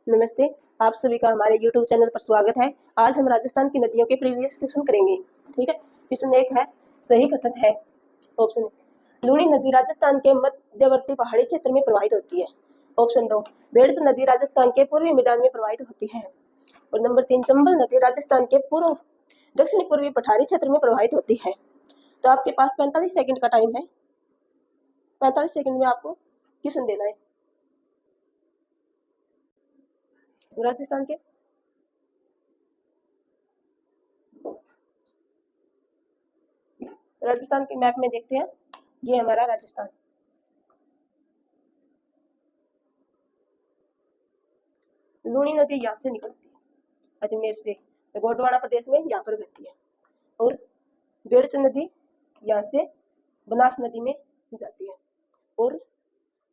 नमस्ते। आप सभी का हमारे YouTube चैनल पर स्वागत है। आज हम राजस्थान की नदियों के प्रीवियस क्वेश्चन करेंगे। ठीक है, क्वेश्चन 1 है, सही कथन है। ऑप्शन लूणी नदी राजस्थान के मध्यवर्ती पहाड़ी क्षेत्र में प्रवाहित होती है। ऑप्शन 2 बेड़च नदी राजस्थान के पूर्वी मैदान में प्रवाहित होती है। और नंबर 3 चंबल नदी राजस्थान के पूर्व दक्षिण पूर्वी पठारी क्षेत्र में प्रवाहित होती है। तो आपके पास 45 सेकंड का टाइम है। 45 सेकंड में आपको क्वेश्चन देना है। राजस्थान के मैप में देखते हैं, ये हमारा राजस्थान। लूणी नदी यहाँ से निकलती है, अजमेर से, गोंडवाना प्रदेश में यहाँ पर बहती है। और बेड़च नदी यहाँ से बनास नदी में जाती है। और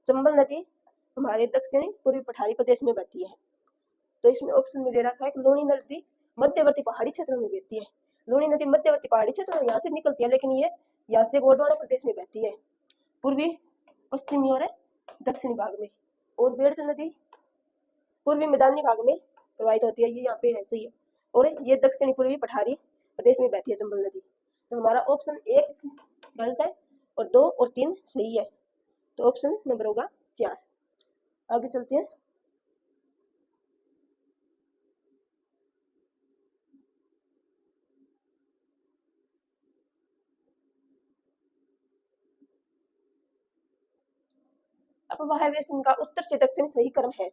चंबल नदी हमारे दक्षिणी पूर्वी पठारी प्रदेश में बहती है। तो इसमें ऑप्शन में दे रखा है कि लूणी नदी मध्यवर्ती पहाड़ी क्षेत्र में बहती है। लूणी नदी मध्यवर्ती पहाड़ी क्षेत्र में यहाँ से निकलती है, लेकिन ये यहाँ से गोंडवाना प्रदेश में बहती है, पूर्वी पश्चिमी और दक्षिणी भाग में। और बेड़च नदी पूर्वी मैदानी भाग में प्रवाहित होती है, ये यहाँ पे ऐसे ही है। और ये दक्षिणी पूर्वी पठारी प्रदेश में बहती है चंबल नदी। तो हमारा ऑप्शन 1 गलत है और 2 और 3 सही है। तो ऑप्शन नंबर होगा 4। आगे चलते हैं। अपवाह व्यसन का उत्तर से दक्षिण सही क्रम है।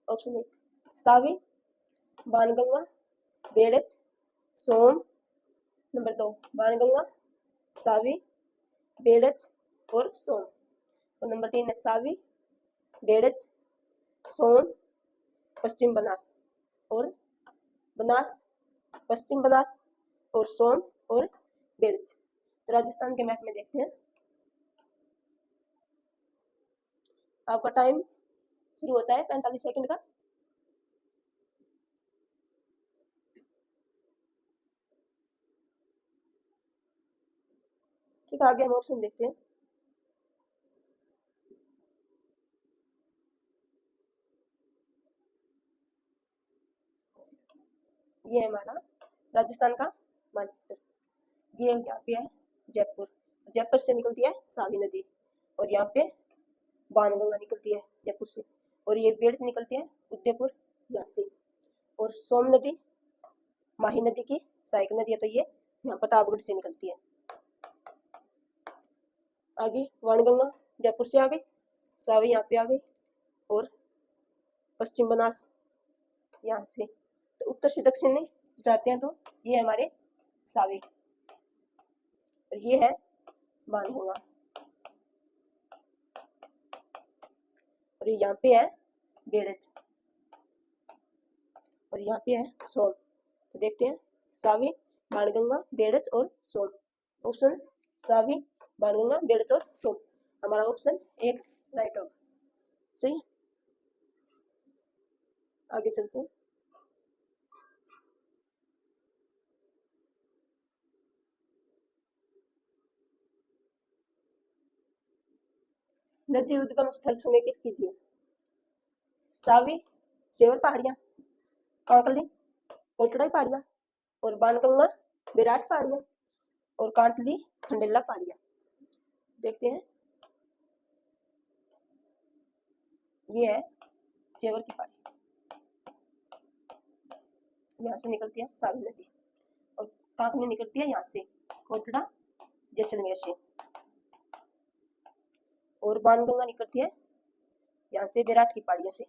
ऑप्शन 1 सावी, बाणगंगा, बेड़च, सोम। नंबर 2 बाणगंगा, सावी, बेड़च और सोम। और नंबर 3 है सावी, बेड़च, सोम, पश्चिम बनास और बनास, पश्चिम बनास और सोम और बेड़च। तो राजस्थान के मैप में देखते हैं। आपका टाइम शुरू होता है 45 सेकंड का। ठीक है, आगे हम ऑप्शन देखते हैं। ये है हमारा राजस्थान का मानचित्र। ये यहाँ पे है जयपुर, जयपुर से निकलती है सावी नदी। और यहाँ पे बाणगंगा निकलती है जयपुर से। और ये बेड़ से निकलती है उदयपुर यहाँ से। और सोम नदी माही नदी की सहायक नदी है, तो ये यहाँ प्रतापगढ़ से निकलती है। आगे बाणगंगा जयपुर से आ गई, सावी यहाँ पे आ गई और पश्चिम बनास यहाँ से। तो उत्तर से दक्षिण में जाते हैं, तो ये हमारे सावी और ये है बाणगंगा। और यहाँ पे है बेड़च और यहाँ पे है सोम। तो देखते हैं सावी, बाणगंगा, बेड़च और सोम। ऑप्शन सावी, बाणगंगा, बेड़च और सोम। हमारा ऑप्शन 1 राइट होगा। सही, आगे चलते हैं। नदी उद्गम स्थल समेकित कीजिए। सावी सेवर पहाड़ियां, कांकली कोटड़ाई पहाड़ियां और बाणगंगा विराट पहाड़ियां और कांतली खंडेला पहाड़ियां। देखते हैं, ये है सेवर की पहाड़ी, यहाँ से निकलती है सावी नदी। और कांकली निकलती है यहाँ से कोटड़ा जैसलमेर से। और बाणगंगा निकलती है यहाँ से विराट की पहाड़ियों से,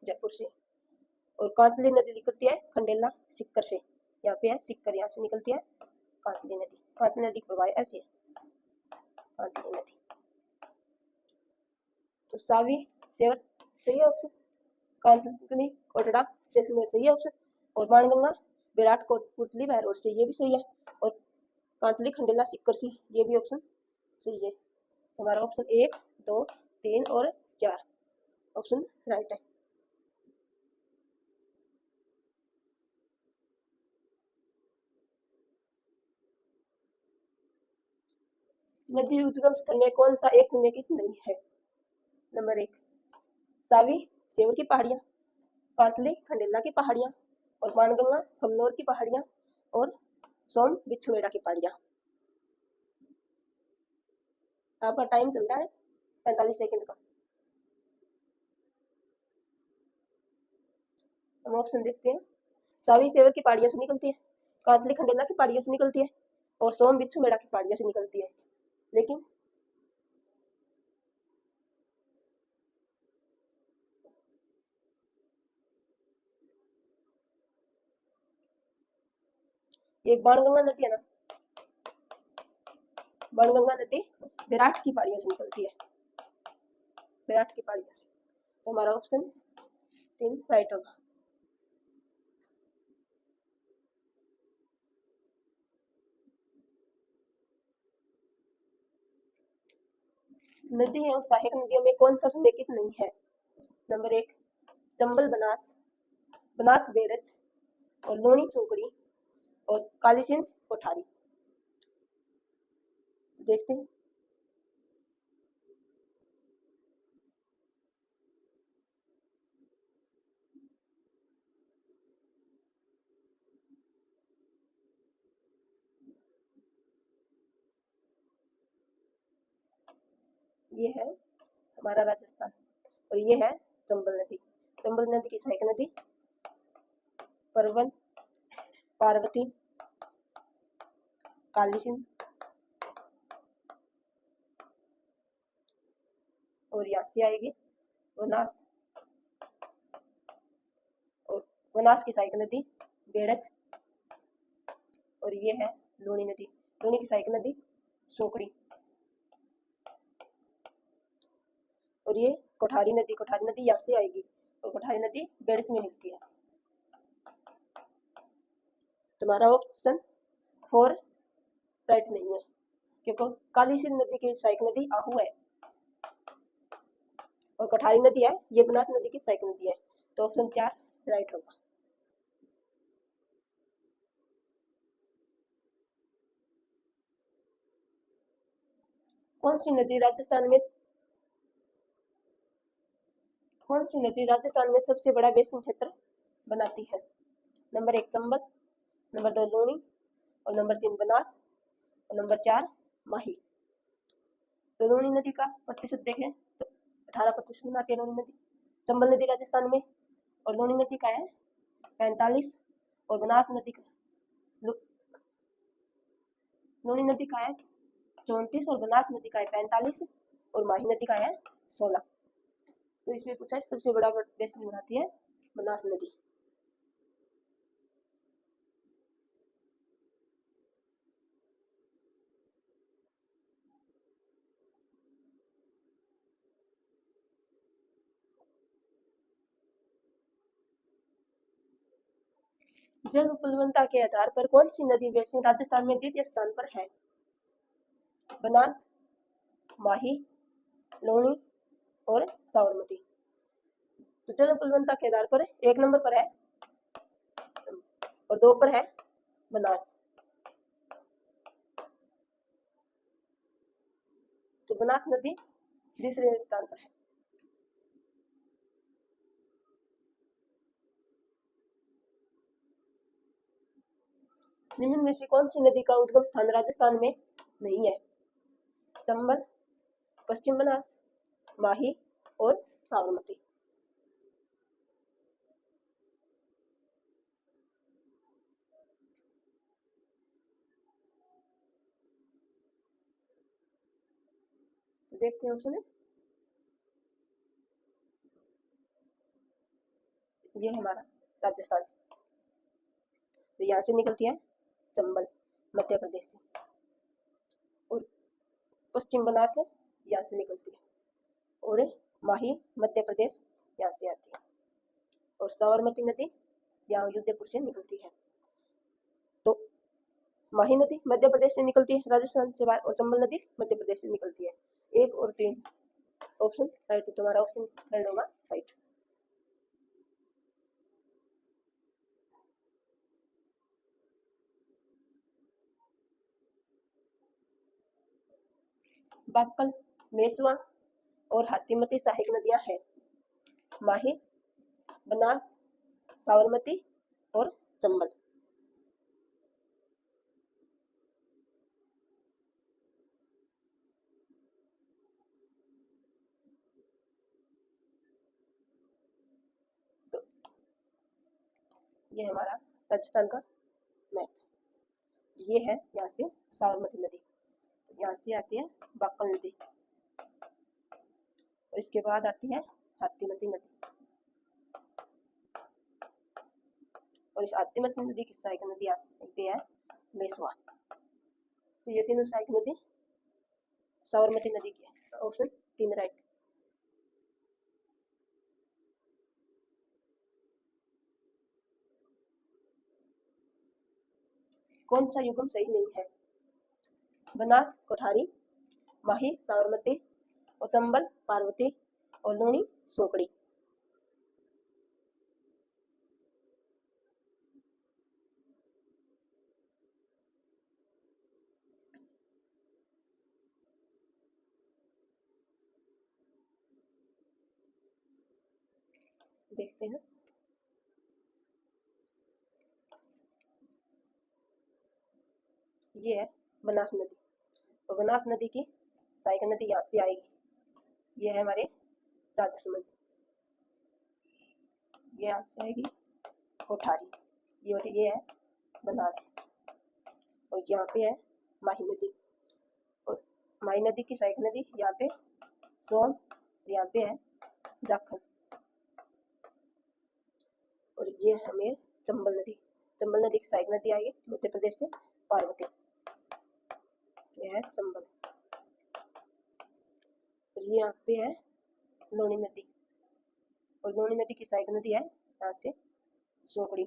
जयपुर से। और कांतली नदी निकलती है खंडेला सिक्कर से, यहाँ पे है सिक्कर, यहाँ से निकलती है कांतली नदी। कांतली नदी का प्रवाह ऐसे है, कांतली नदी। तो सावी सेवर सही है ऑप्शन, कांतली कोटड़ा जैसलमेर सही है ऑप्शन। और बाणगंगा विराट कोटली बहरोड से, ये भी सही है। और कांतली खंडेला सिक्कर से, ये भी ऑप्शन सही है। हमारा ऑप्शन 1, 2, 3 और 4 ऑप्शन राइट है। नदी उद्गम स्थल में कौन सा एक समेकित नहीं है? नंबर 1 सावी, सेवर की पहाड़ियाँ, कातली खंडेला की पहाड़ियाँ, और बाणगंगा खमनोर की पहाड़ियाँ, और सोम बिच्छुमेड़ा की पहाड़ियाँ। आपका टाइम चल रहा है 45 सेकंड का। हम ऑप्शन देखते हैं। सावी सेवर की पहाड़ियों से निकलती है, कातली खंडेला की पहाड़ियों से निकलती है, और सोम बिच्छुमेड़ा की पहाड़ियों से निकलती है। लेकिन ये बाणगंगा नदी है ना, बाणगंगा नदी विराट की पहाड़ियों से निकलती है, विराट की पहाड़ियों से। तो हमारा ऑप्शन 3 राइट होगा। नदी है सहायक नदियों में कौन सा समेकित नहीं है? नंबर 1 चंबल बनास, बनास बेरज, और लूणी सूकड़ी, और काली सिंध कोठारी। देखते हैं। ये है हमारा राजस्थान, और ये है चंबल नदी। चंबल नदी की सहायक नदी परवन, पार्वती, काली सिंध, और यहाँ से आएगी वनास, और वनास की सहायक नदी बेड़च, और ये है लूणी नदी। लूणी की सहायक नदी सोकड़ी, और ये कोठारी नदी, कोठारी नदी यहाँ से आएगी, और कोठारी नदी बेड़च में मिलती है। तुम्हारा ऑप्शन 4 राइट नहीं है, क्योंकि काली सिंध नदी की सहायक नदी आहू है, और कोठारी नदी है ये बनास नदी की सहायक नदी है। तो ऑप्शन 4 राइट होगा। कौन सी नदी राजस्थान में, कौन सी नदी राजस्थान में सबसे बड़ा बेसिन क्षेत्र बनाती है? नंबर 1 चंबल, नंबर 2 लूणी, और नंबर 3 बनास, और नंबर 4 माही। तो लूणी नदी का प्रतिशत देखें तो 18% बनाती है लूणी नदी। चंबल नदी राजस्थान में, और लूणी नदी का है 45, और बनास नदी का, लूणी नदी का है 34, और बनास नदी का है 45, और माही नदी का है 16। तो इसमें पूछा है सबसे बड़ा बेसिन बनाती है बनास नदी। जल उपलब्धता के आधार पर कौन सी नदी बेसिन राजस्थान में द्वितीय स्थान पर है? बनास, माही, लूणी, और साबरमती। तो जल उपलब्धता के आधार पर 1 नंबर पर है, और 2 पर है बनास। तो बनास नदी तीसरे स्थान पर है। निम्न में से कौन सी नदी का उद्गम स्थान राजस्थान में नहीं है? चंबल, पश्चिम बनास, माही, और साबरमती। देखते हैं ऑप्शन। ये हमारा राजस्थान, तो यहाँ से निकलती है चंबल मध्य प्रदेश से, और पश्चिम बनास से यहाँ से निकलती है, और माही मध्य प्रदेश यहाँ से आती है, और साबरमती नदी यहाँ उदयपुर से निकलती है। तो माही नदी मध्य प्रदेश से निकलती है राजस्थान से बाहर, और चंबल नदी मध्य प्रदेश से निकलती है। 1 और 3 ऑप्शन राइट, तो तुम्हारा ऑप्शन थर्ड होगा राइट। बाक्कल, मेसवा, और हाथीमती सहायक नदियां हैं। माही, बनास, साबरमती और चंबल। तो ये हमारा राजस्थान का मैप। ये है यहाँ से साबरमती नदी, यहाँ से आती है बाक्कल नदी, और इसके बाद आती है हाथीमती नदी, और इस हाथीमती नदी की सहायक नदी ये है बेसवा। तो ये तीनों सहायक नदी साबरमती नदी की है। Option 3 right. कौन सा युग्म सही नहीं है? बनास कोठारी, माही साबरमती, और चंबल पार्वती, और लूणी सोकड़ी। देखते हैं। ये है बनास नदी, और बनास नदी की सहायक नदी यहाँ से आएगी। ये है हमारे राजसमंद, ये यहाँ से आएगी कोठारी, ये है बनास, और यहाँ पे है माही नदी, और माही नदी की सहायक नदी यहाँ पे सोन, और यहाँ पे है जाखल, और ये है हमें चंबल नदी। चंबल नदी की सहायक नदी आई मध्य प्रदेश से पार्वती, ये है चंबल, और ये यहाँ पे है लूणी नदी, और लूणी नदी की सहायक नदी है यहाँ से सोकड़ी,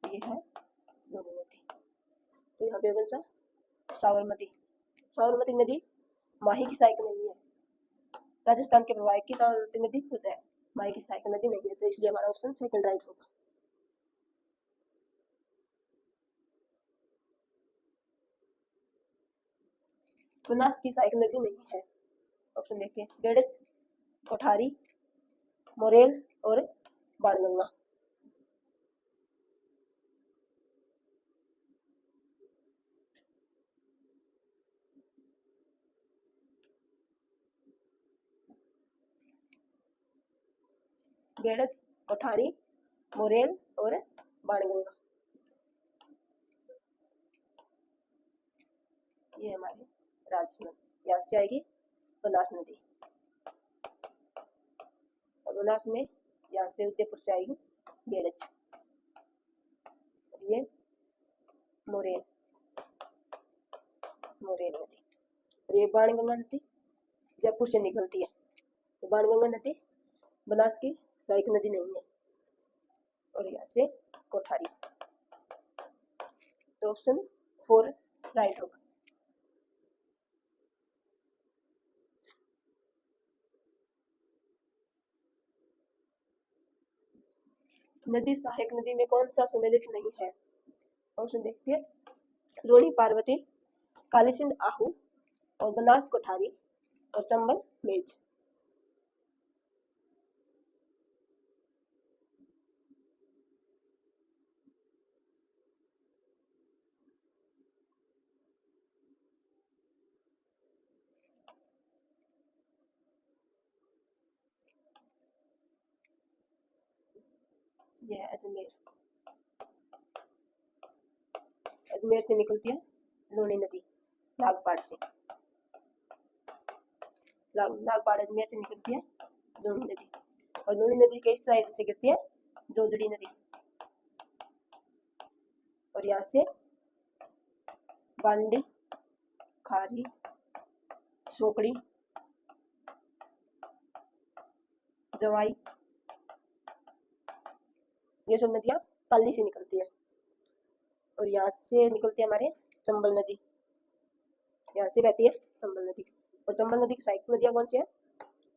ये है लूणी नदी। तो यहाँ पे बचा साबरमती। साबरमती नदी माही की सहायक नहीं है, राजस्थान के प्रवाह की साबरमती नदी होता है, माही की सहायक नदी नहीं है, तो इसलिए हमारा ऑप्शन सेकंड राइट होगा। बनास की सहायक नदी नहीं है। ऑप्शन देखिए, बेड़च, कोठारी, मोरेल और बाणगंगा। बेड़च, कोठारी, मोरेल और बाणगंगा, ये हमारे राजसमंद। यहाँ से आएगी बनास नदी, और बनास में यहाँ से उदयपुर से आएगी बेड़च, ये मोरेल नदी, और ये बाणगंगा नदी जयपुर से निकलती है। तो बाणगंगा नदी बनास की सहायक नदी नहीं है, और यहाँ से कोठारी। तो ऑप्शन 4 राइट होगा। नदी सहायक नदी में कौन सा सम्मिलित नहीं है? ऑप्शन देखते हैं, लूणी पार्वती, काली सिंध आहू, और बनास कोठारी, और चंबल मेज। यह है अजमेर, अजमेर से निकलती है लूणी नदी नागपाड़ से, नागपाड़ अजमेर से निकलती है लूणी नदी, और लूणी नदी के इस साइड से गिरती है जोजड़ी नदी, और यहाँ से बांडी, खारी, सोकड़ी, जवाई, ये सब नदियां पाली से निकलती है, और यहाँ से निकलती है हमारे चंबल नदी, यहाँ से बहती है चंबल नदी, और चंबल नदी की सहायक नदियां कौन सी है?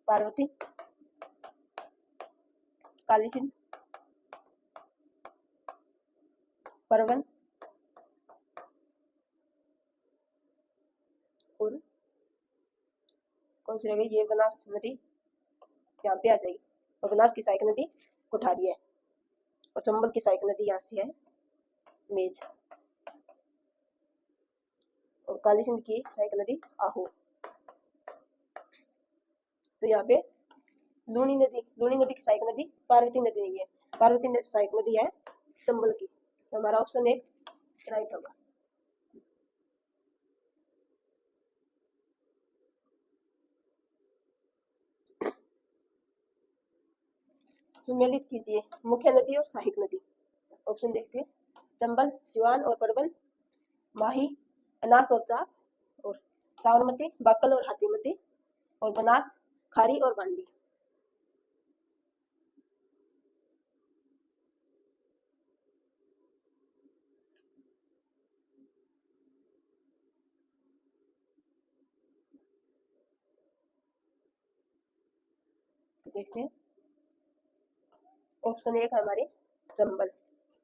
पार्वती, काली सिंध, परवन, और कौन सी रह गई? ये बनास नदी, यहाँ पे आ जाएगी। और बनास की सहायक नदी कोठारी है और चंबल की सहायक नदी यहाँ से है मेज और काली सिंध की सहायक नदी आहू। तो यहाँ पे लूनी नदी की सहायक नदी पार्वती नदी नहीं है, पार्वती सहायक नदी है चंबल की। तो हमारा ऑप्शन एक राइट होगा। सुमेलित कीजिए मुख्य नदी और सहायक नदी। ऑप्शन देखते हैं, चंबल, सिवान और परवल, माही, अनास और चाक और साबरमती, बाकल और हाथीमती और बनास, खारी और बांडी। तो देखते हैं, ऑप्शन एक है हमारे चंबल।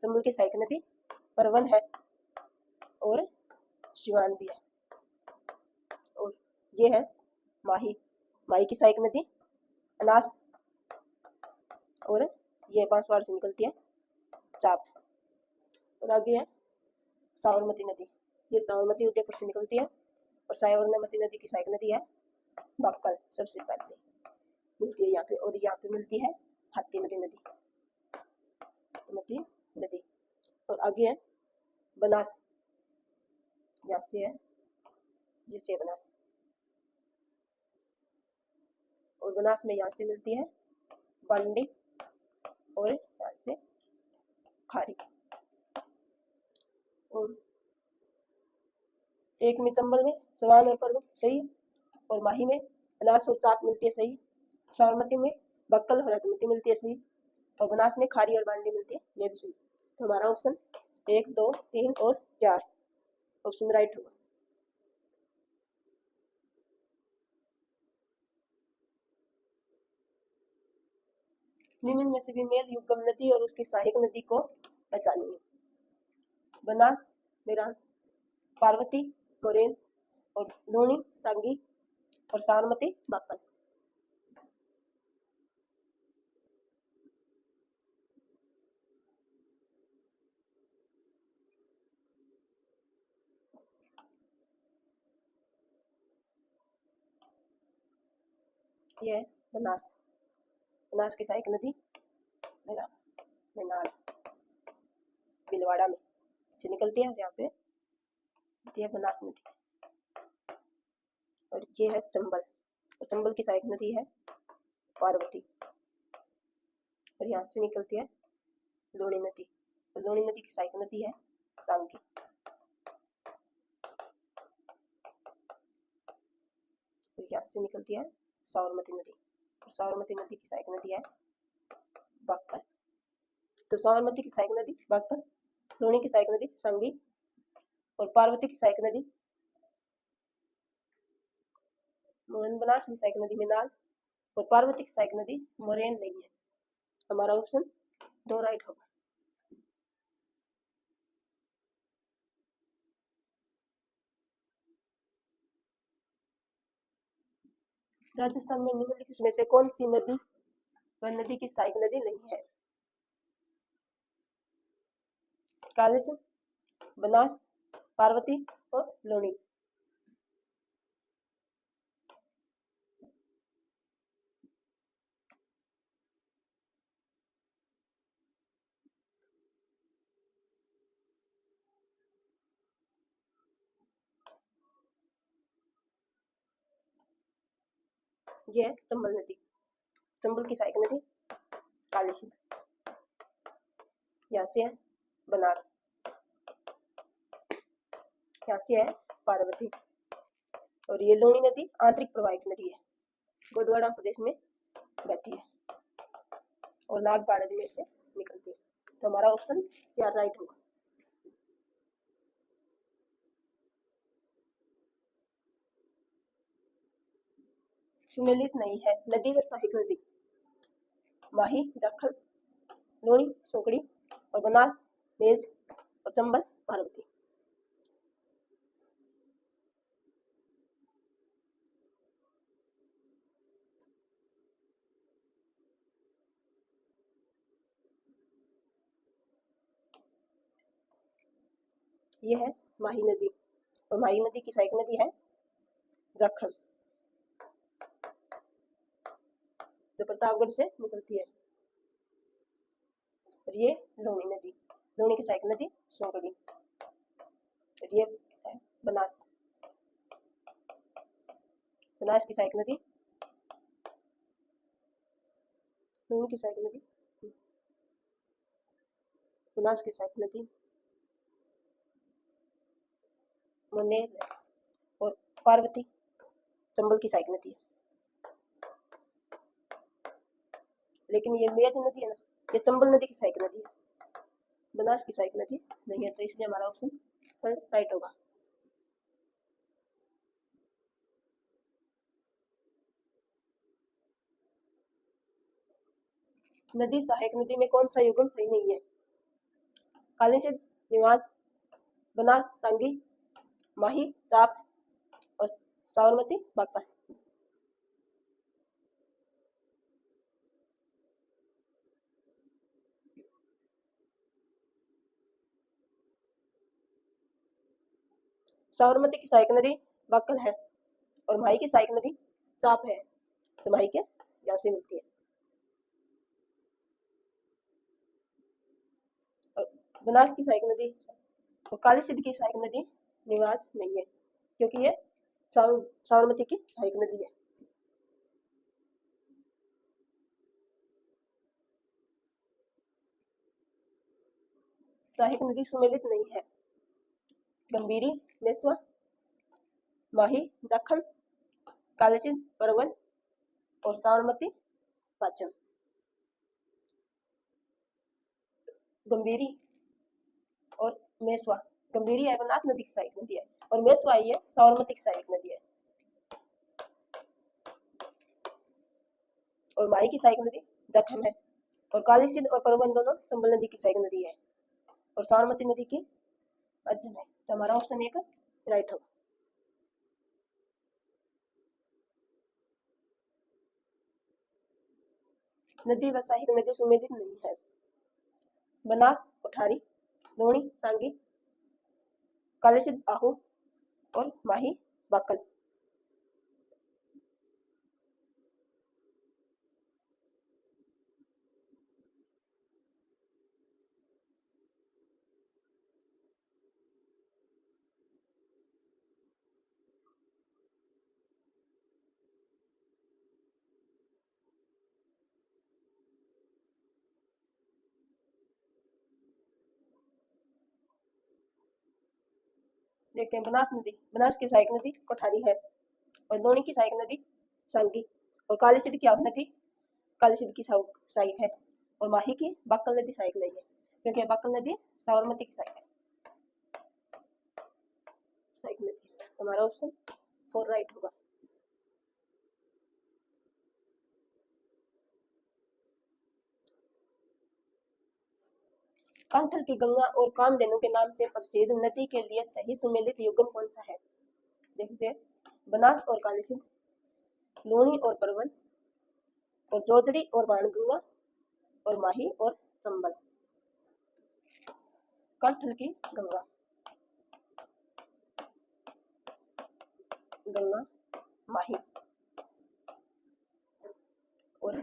चंबल की सहायक नदी परवन है और सिवान भी है। और ये है माही, माही की सहायक नदी अनास और ये बांसवाड़ा से निकलती है चाप। और आगे है साबरमती नदी, ये साबरमती उदयपुर से निकलती है और साबरमती नदी की सहायक नदी है बाकल, सबसे पहले मिलती है यहाँ पे। और यहाँ पे मिलती है हाथीमती नदी। और आगे है बनास, यहाँ से है जिसे बनास, और बनास में यहाँ से मिलती है बांडी और यहाँ से खारी। और एक में चंबल में सवान और पर्वत सही, और माही में अनास और चाप मिलती है सही, साबरमती में बक्कल और हाथीमती मिलती है सही, और बनास में खारी और बांडी मिलती है, ये भी सही। तो हमारा ऑप्शन 1, 2, 3 और 4 ऑप्शन राइट होगा। निम्न में से भी मेल युगम नदी और उसकी सहायक नदी को पहचानिए। बनास, मेरान, पार्वती, मोरेन और लूनी, सांगी और साबरमती, बाकल। ये है बनास, बनास की सहायक नदी मेनाल भीलवाड़ा में से निकलती है, यहाँ पे है बनास नदी। और ये है चंबल, और चंबल की सहायक नदी है पार्वती और यहाँ से निकलती है लूनी नदी, और लूनी नदी की सहायक नदी है सांगी। और यहाँ से निकलती है साबरमती नदी, और साबरमती नदी की सहायक नदी है बाकल। तो साबरमती की सहायक नदी बाकल, लूनी की सहायक नदी सांगी और पार्वती की सहायक नदी मोहन, बनास की सहायक नदी मेनाल और पार्वती की सहायक नदी मोरेन नहीं है। हमारा ऑप्शन 2 राइट होगा। राजस्थान में निम्नलिखित में से कौन सी नदी व नदी की सहायक नदी नहीं है? काली सिंध, बनास, पार्वती और लूनी। ये है चंबल नदी, चंबल की सहायक नदी काली सिंध, यहाँ से है बनास, यहाँ से है पार्वती। और ये लूनी नदी आंतरिक प्रवाहिक नदी है, गोडवाड़ा प्रदेश में बहती है और नागपाड़ा में से निकलती है। तो हमारा ऑप्शन 4 राइट होगा। सुमेलित नहीं है नदी व सहायक नदी। माही, जाखल, लूनी, सोकड़ी और बनास, मेज और चंबल, पार्वती। ये है माही नदी, और माही नदी की सहायक नदी है जाखल, जो प्रतापगढ़ से निकलती है। और ये लूनी नदी, लूनी की सहायक नदी सोगड़ी। और ये है बनास, बनास की सहायक नदी, लूनी की सहायक नदी, बनास की सहायक नदी मुनेर, और पार्वती चंबल की सहायक नदी है। लेकिन ये मेद नदी है ना, ये चंबल नदी की सहायक नदी है, बनास की सहायक नदी नहीं है, तो इसलिए हमारा ऑप्शन राइट होगा। नदी सहायक नदी में कौन सा युग्म सही नहीं है? कालीसिंध, निवाज, बनास, सांगी, माही, चाप और साबरमती, बांका। साबरमती की सहायक नदी बांकल है, और माही की सहायक नदी चाप है, तो माही के यहाँ से मिलती है। और बनास की सहायक नदी और कालीसिंध की सहायक नदी निवाज नहीं है, क्योंकि ये साबरमती की सहायक नदी है। सहायक नदी सुमेलित नहीं है। गंभीरी, मेस्वा, माही, जाखल, कालीसिंध, परवल और साबरमती, पाचन। गंभीरी और मेस्वा, गंभीरी है बनास नदी की सहायक नदी है, और मेस्वा ये साबरमती की सहायक नदी है। और माही की सहायक नदी जखम है, और कालीसिंध और परवन दोनों चंबल नदी की सहायक नदी है, और साबरमती नदी की अजम है, तो हमारा ऑप्शन एक राइट होगा। नदी व सहायक नदी सुमेलित नहीं है। बनास कोठारी, लूणी सांगी, कालीसिंध आहू और माही बाकल। देखते हैं बनास नदी, बनास की सहायक नदी कोठारी है, और लूणी की सहायक नदी सांगी, और कालीसिंध की आहू नदी कालीसिंध की सहायक है, और माही की बाकल नदी सहायक नहीं है, क्योंकि बाकल नदी साबरमती की सहायक नदी। हमारा ऑप्शन 4 राइट होगा। कंठल की गंगा और कामधेनु के नाम से प्रसिद्ध नदी के लिए सही सुमेलित युग्म कौन सा है? देखिए, बनास और कालीसिंध, लूणी और परवल, और जोजड़ी और बाणगंगा, और माही और चंबल। कंठल की गंगा, गंगा, माही और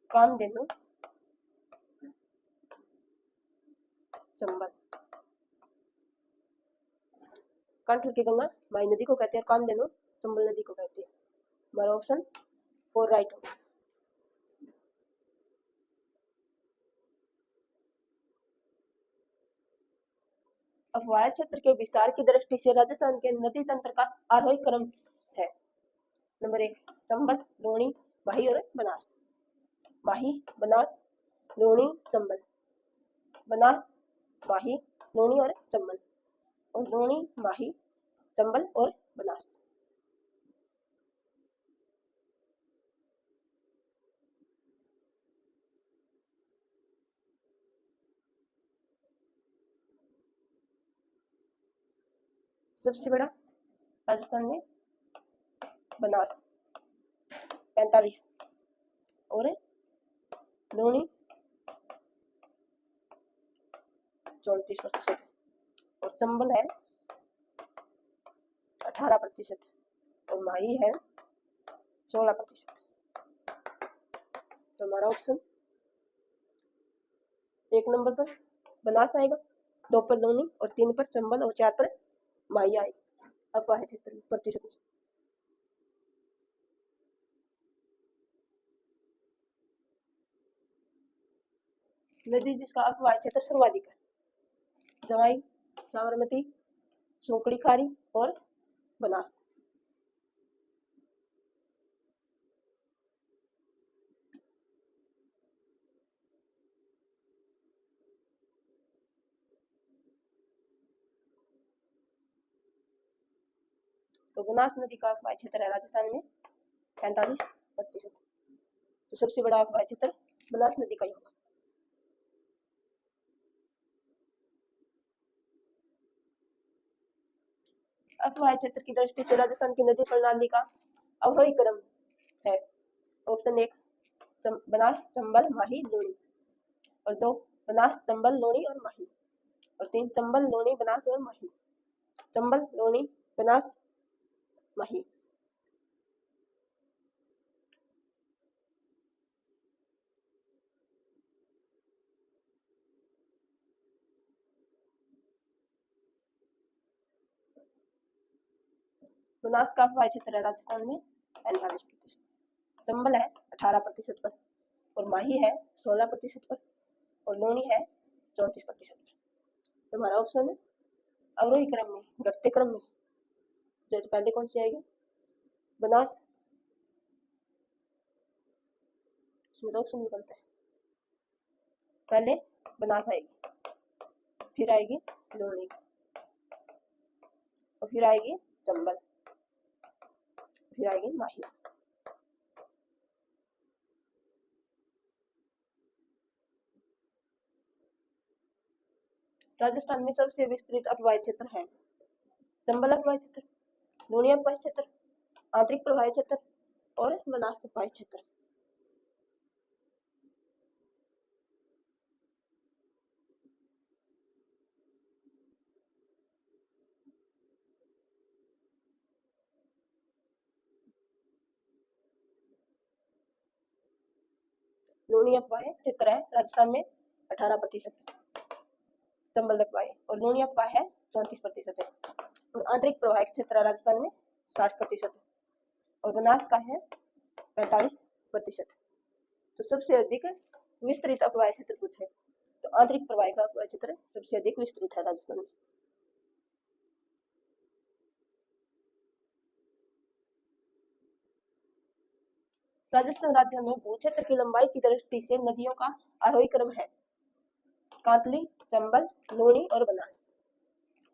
कामधेनु, चंबल। कंठल की गंगा माही नदी को कहते हैं, और कामधेनु चंबल नदी को कहते हैं। हमारा ऑप्शन 4 राइट होगा। अफवाह क्षेत्र के विस्तार की दृष्टि से राजस्थान के नदी तंत्र का आरोही क्रम है। नंबर 1 चंबल, लूणी, माही और बनास। माही, बनास, लूणी, चंबल। बनास, माही, लूणी और चंबल, और लूणी, माही, चंबल और बनास। सबसे बड़ा राजस्थान में बनास 45 और लूणी 34%। और चंबल है 18% और माही है 16%। तो हमारा ऑप्शन 1 नंबर पर बनास आएगा, 2 पर लूनी और 3 पर चंबल और 4 पर माही आएगी अफवाह क्षेत्र में प्रतिशत में। नदी जिसका अफवाह क्षेत्र सर्वाधिक है, जवाई, साबरमती, सोकड़ी खारी और बनास। तो बनास नदी का अफवाह क्षेत्र है राजस्थान में 45%। तो सबसे बड़ा अफवाह क्षेत्र बनास नदी का ही होगा। अफवाह क्षेत्र की दृष्टि से राजस्थान की नदी प्रणाली का अवरोही क्रम है। ऑप्शन 1 बनास, चंबल, माही, लूनी और 2 बनास, चंबल, लूनी और माही और 3 चंबल, लूनी, बनास और माही। चंबल, लूनी, बनास, माही। बनास का अफवाह क्षेत्र है राजस्थान में 45%, चंबल है 18% पर और माही है 16% पर और लूनी है 34% पर। हमारा ऑप्शन है अवरोही क्रम में, घटते क्रम में जो तो पहले कौन सी आएगी? बनास। इसमें तो ऑप्शन निकलता है, पहले बनास आएगी, फिर आएगी लूनी और फिर आएगी चंबल, फिर आएगी माही। राजस्थान में सबसे विस्तृत अफवाह क्षेत्र है चंबल अफवाह क्षेत्र, लूनी अफवाह क्षेत्र, आंतरिक प्रवाह क्षेत्र और बनास अफवाह क्षेत्र। लूनी अफवाह क्षेत्र है राजस्थान में 18%, चंबल अफवाह और लूनी अफवाह है 34% है और आंतरिक प्रवाह क्षेत्र राजस्थान में 60% है और बनास का है 45%। तो सबसे अधिक विस्तृत अफवाह क्षेत्र कुछ है, तो आंतरिक प्रवाह का अफवाह क्षेत्र सबसे अधिक विस्तृत है राजस्थान में। राजस्थान राज्य में भू क्षेत्र की लंबाई की दृष्टि से नदियों का आरोही क्रम है कांतली, चंबल, लूनी और बनास।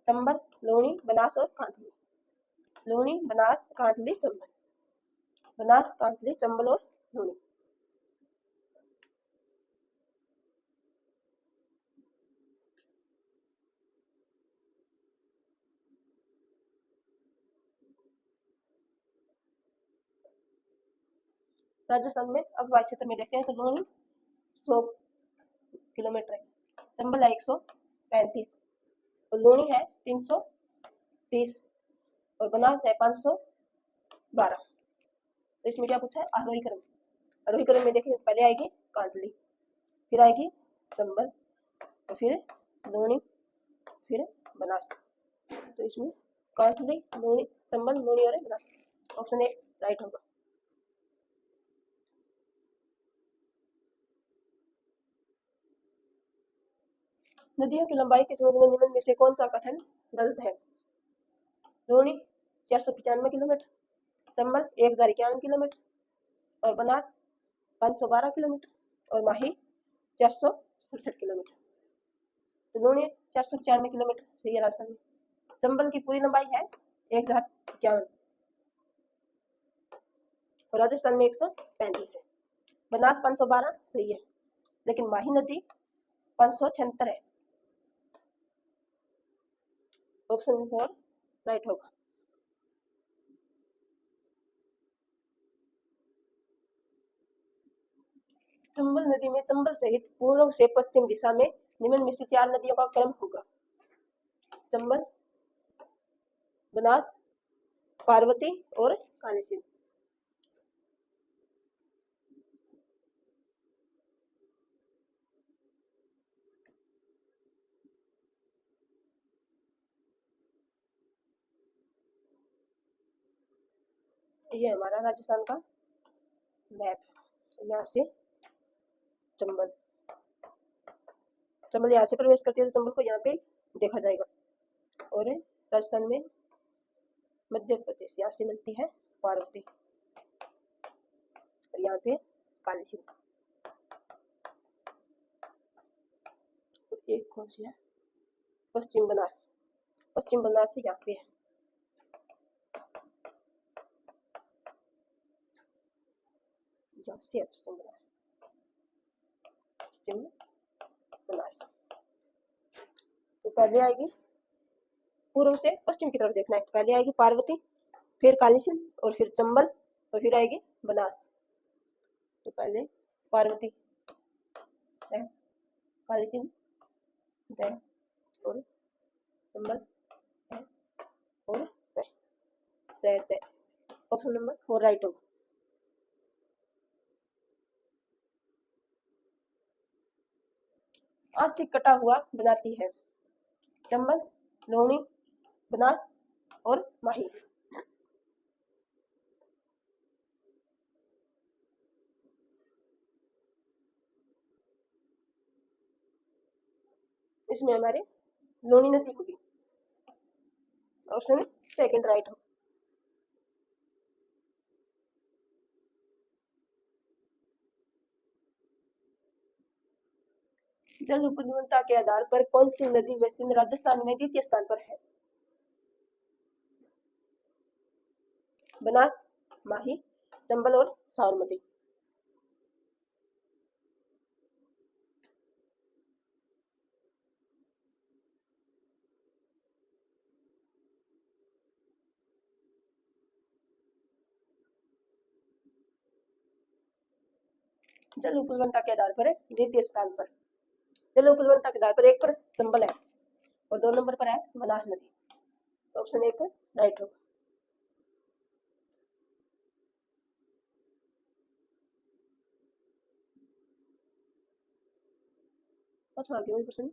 चंबल, लूनी, बनास और कांतली। लूनी, बनास, कांतली, चंबल। बनास, कांतली, चंबल और लूनी। राजस्थान में अफवाह क्षेत्र में देखते हैं तो लूनी 100 किलोमीटर है, चंबल है 135 और लूनी है 330 और बनास है 512। तो इसमें क्या पूछा है? आरोही क्रम। आरोही क्रम में देखिए पहले आएगी कांतली, फिर आएगी चंबल और फिर लूनी, फिर बनास। तो इसमें कांतली, लूनी, चंबल, लूनी और बनास। ऑप्शन ए राइट होगा। नदियों की लंबाई के संबंध में निम्न में से कौन सा कथन गलत है? लूनी 495 किलोमीटर, चंबल 1051 किलोमीटर और बनास 512 किलोमीटर और माही 467 किलोमीटर। तो लूनी 495 किलोमीटर सही है राजस्थान में। चंबल की पूरी लंबाई है 1051 और राजस्थान में 135 है। बनास 512 सही है, लेकिन माही नदी 576 है। ऑप्शन 4 राइट होगा। चंबल नदी में चंबल सहित पूर्व से पश्चिम दिशा में निम्न में से 4 नदियों का क्रम होगा। चंबल, बनास, पार्वती और काली सिंध। ये हमारा राजस्थान का मैप। यहाँ से चंबल चंबल यहाँ से प्रवेश करती है तो चंबल को यहाँ पे देखा जाएगा। और राजस्थान में मध्य प्रदेश यहाँ से मिलती है पार्वती, और यहाँ पे काली सिंध। एक कौन सी है? पश्चिम बनास। पश्चिम बनास से यहाँ पे है। यहाँ से है पश्चिम बनास। पश्चिम बनास तो पहले आएगी, पूर्व से पश्चिम की तरफ देखना है। पहले आएगी पार्वती, फिर काली सिंध, और फिर चंबल, और फिर आएगी बनास। तो पहले पार्वती से काली सिंध और चंबल और से ऑप्शन नंबर 4 राइट होगा। आज से कटा हुआ बनाती है चंबल, लोहनी, बनास और माही। इसमें हमारे लोनी नदी होगी। ऑप्शन सेकंड राइट हो। जल उपलब्धता के आधार पर कौन सी नदी बेसिन राजस्थान में द्वितीय स्थान पर है? बनास, माही, चंबल और साबरमती। जल उपलब्धता के आधार पर द्वितीय स्थान पर, जल उपलब्धता के आधार पर 1 पर चंबल है और 2 नंबर पर है बनास नदी। ऑप्शन 1 राइट होगा। अच्छा, आगे वही क्वेश्चन।